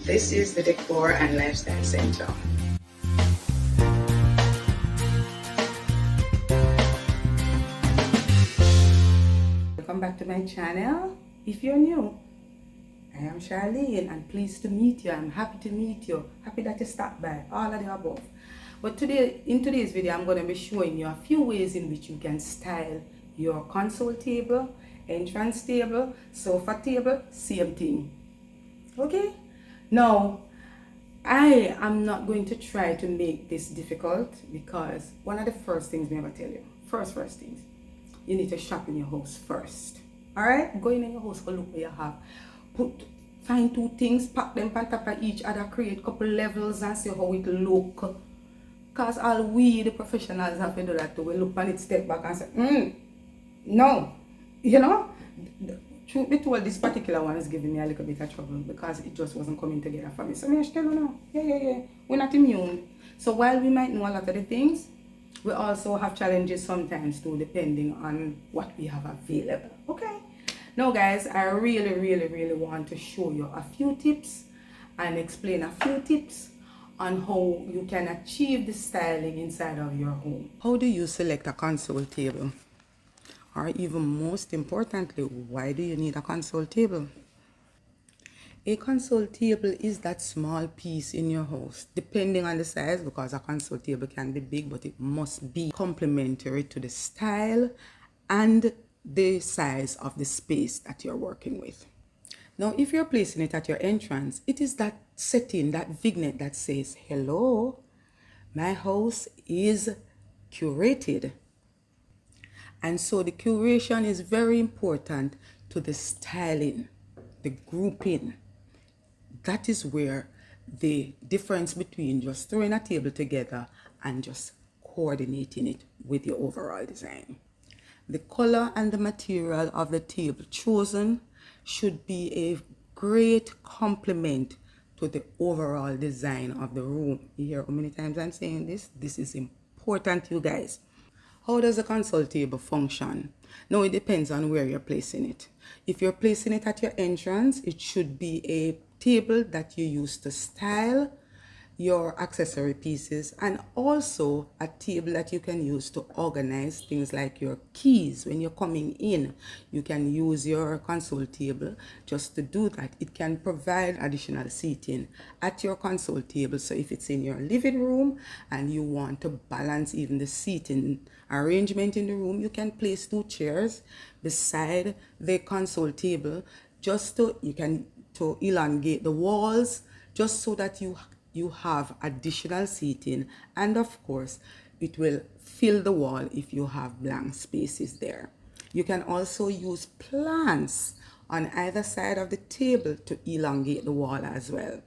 This is the Decor and Lifestyle Center. Welcome back to my channel. If you're new, I am Charlene and pleased to meet you. I'm happy to meet you. Happy that you stopped by. All of the above. But today, in today's video, I'm going to be showing you a few ways in which you can style your console table, entrance table, sofa table, same thing. Okay? Now, I am not going to try to make this difficult because one of the first things I'm going to tell you, first things, you need to shop in your house first. Alright? Go in your house, go look what you have. Find two things, pack them on top of each other, create a couple levels and see how it look. Because all we, the professionals, have to do that too. We look on it, step back and say, no. You know? Truth be told, this particular one is giving me a little bit of trouble because it just wasn't coming together for me. So I tell you now, yeah. We're not immune. So while we might know a lot of the things, we also have challenges sometimes too, depending on what we have available. Okay? Now guys, I really want to show you a few tips and explain a few tips on how you can achieve the styling inside of your home. How do you select a console table? Or even most importantly, why do you need a console table? A console table is that small piece in your house, depending on the size, because a console table can be big, but it must be complementary to the style and the size of the space that you're working with. Now, if you're placing it at your entrance, it is that setting, that vignette that says, hello, my house is curated. And so the curation is very important to the styling, the grouping. That is where the difference between just throwing a table together and just coordinating it with your overall design. The color and the material of the table chosen should be a great complement to the overall design of the room. You hear how many times I'm saying this? This is important, you guys. How does a console table function? Now, it depends on where you're placing it. If you're placing it at your entrance, it should be a table that you use to style your accessory pieces, and also a table that you can use to organize things like your keys. When you're coming in, you can use your console table just to do that. It can provide additional seating at your console table. So if it's in your living room and you want to balance even the seating arrangement in the room, you can place two chairs beside the console table just to elongate the walls, just so that you have additional seating, and of course it will fill the wall if you have blank spaces there. You can also use plants on either side of the table to elongate the wall as well.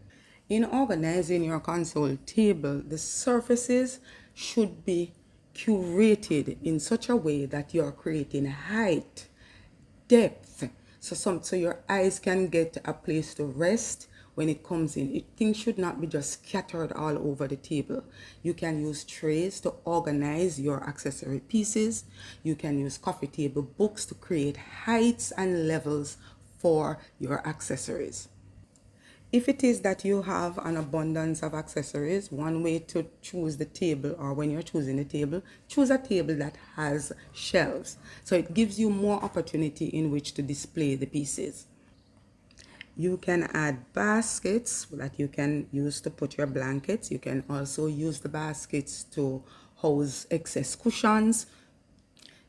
In organizing your console table, the surfaces should be curated in such a way that you're creating height, depth, so your eyes can get a place to rest when it comes in. Things should not be just scattered all over the table. You can use trays to organize your accessory pieces. You can use coffee table books to create heights and levels for your accessories. If it is that you have an abundance of accessories, one way to choose the table, or when you're choosing the table, choose a table that has shelves. So it gives you more opportunity in which to display the pieces. You can add baskets that you can use to put your blankets. You can also use the baskets to house excess cushions.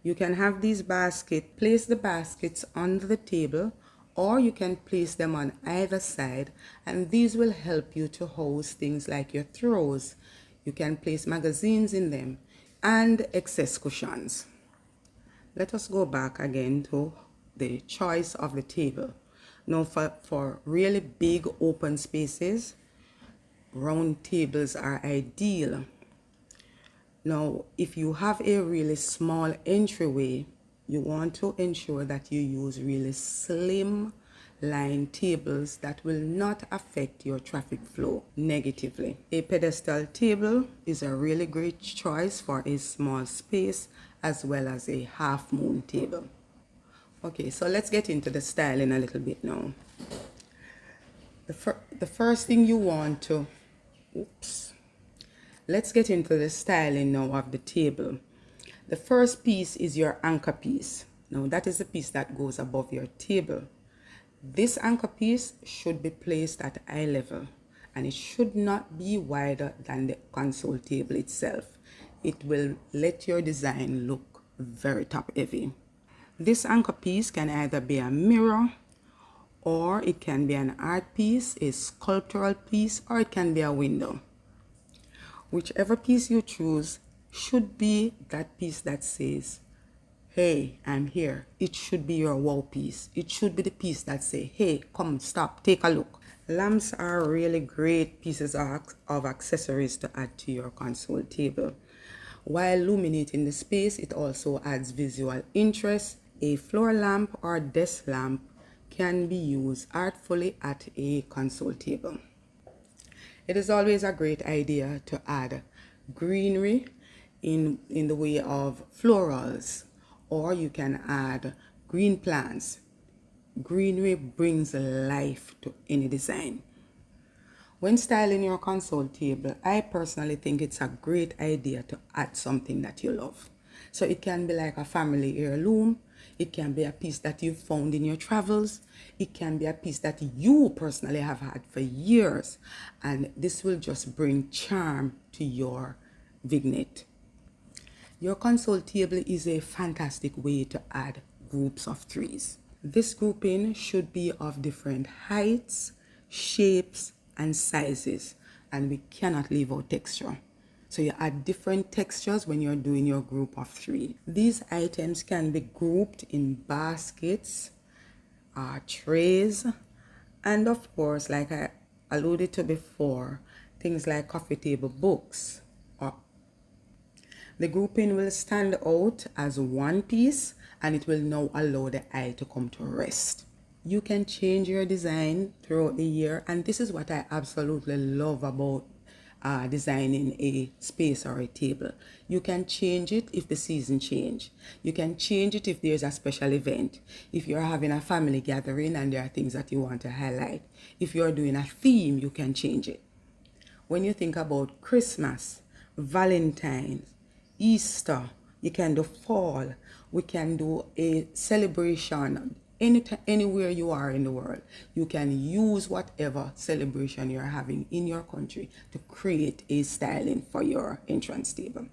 You can have these baskets, place the baskets under the table, or you can place them on either side, and these will help you to house things like your throws. You can place magazines in them and excess cushions. Let us go back again to the choice of the table. Now, for really big open spaces, round tables are ideal. Now, if you have a really small entryway, you want to ensure that you use really slim line tables that will not affect your traffic flow negatively. A pedestal table is a really great choice for a small space, as well as a half moon table. Okay, so let's get into the styling a little bit now. The first thing you want to, oops, let's get into the styling now of the table. The first piece is your anchor piece. Now that is the piece that goes above your table. This anchor piece should be placed at eye level, and it should not be wider than the console table itself. It will let your design look very top heavy. This anchor piece can either be a mirror, or it can be an art piece, a sculptural piece, or it can be a window. Whichever piece you choose should be that piece that says, hey, I'm here. It should be your wow piece. It should be the piece that say, hey, come, stop, take a look. Lamps are really great pieces of accessories to add to your console table. While illuminating the space, it also adds visual interest. A floor lamp or desk lamp can be used artfully at a console table. It is always a great idea to add greenery in the way of florals, or you can add green plants. Greenery brings life to any design. When styling your console table, I personally think it's a great idea to add something that you love. So it can be like a family heirloom. It can be a piece that you found in your travels. It can be a piece that you personally have had for years. And this will just bring charm to your vignette. Your console table is a fantastic way to add groups of threes. This grouping should be of different heights, shapes, and sizes, and we cannot leave out texture. So you add different textures when you're doing your group of three. These items can be grouped in baskets, trays, and of course, like I alluded to before, things like coffee table books. The grouping will stand out as one piece, and it will now allow the eye to come to rest. You can change your design throughout the year, and this is what I absolutely love about designing a space or a table. You can change it if the season change. You can change it if there's a special event. If you're having a family gathering and there are things that you want to highlight. If you're doing a theme, you can change it. When you think about Christmas, Valentine's, Easter, you can do fall, we can do a celebration anywhere you are in the world. You can use whatever celebration you're having in your country to create a styling for your entrance table.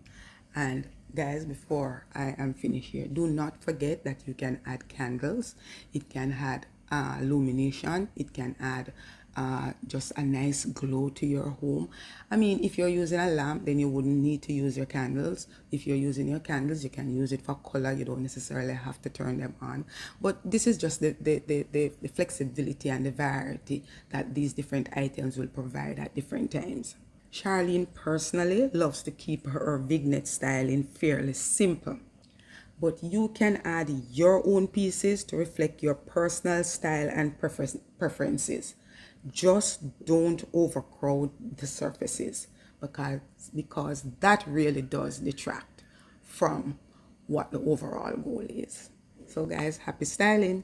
And guys, before I am finished here, do not forget that you can add candles. It can add illumination. It can add just a nice glow to your home. I mean, if you're using a lamp, then you wouldn't need to use your candles. If you're using your candles, you can use it for color. You don't necessarily have to turn them on. But this is just the flexibility and the variety that these different items will provide at different times. Charlene personally loves to keep her vignette styling fairly simple. But you can add your own pieces to reflect your personal style and preferences. Just don't overcrowd the surfaces because that really does detract from what the overall goal is. So guys, happy styling.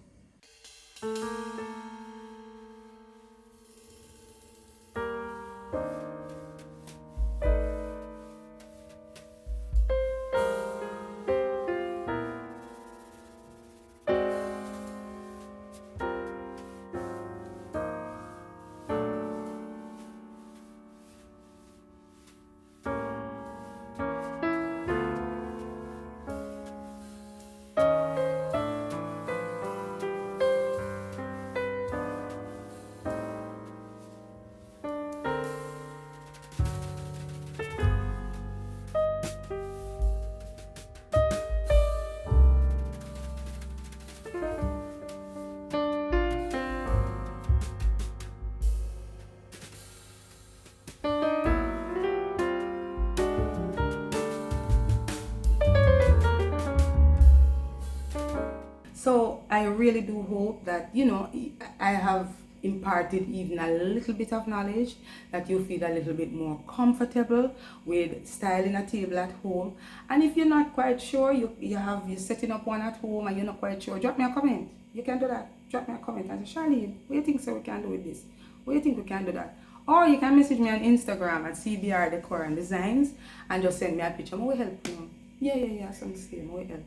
So I really do hope that, I have imparted even a little bit of knowledge, that you feel a little bit more comfortable with styling a table at home. And if you're not quite sure, you're setting up one at home and you're not quite sure, drop me a comment. You can do that. Drop me a comment and say, Charlene, what do you think so we can do with this? What do you think we can do that? Or you can message me on Instagram at CBR Decor and Designs and just send me a picture. I will help you. Yeah, some same. I will help.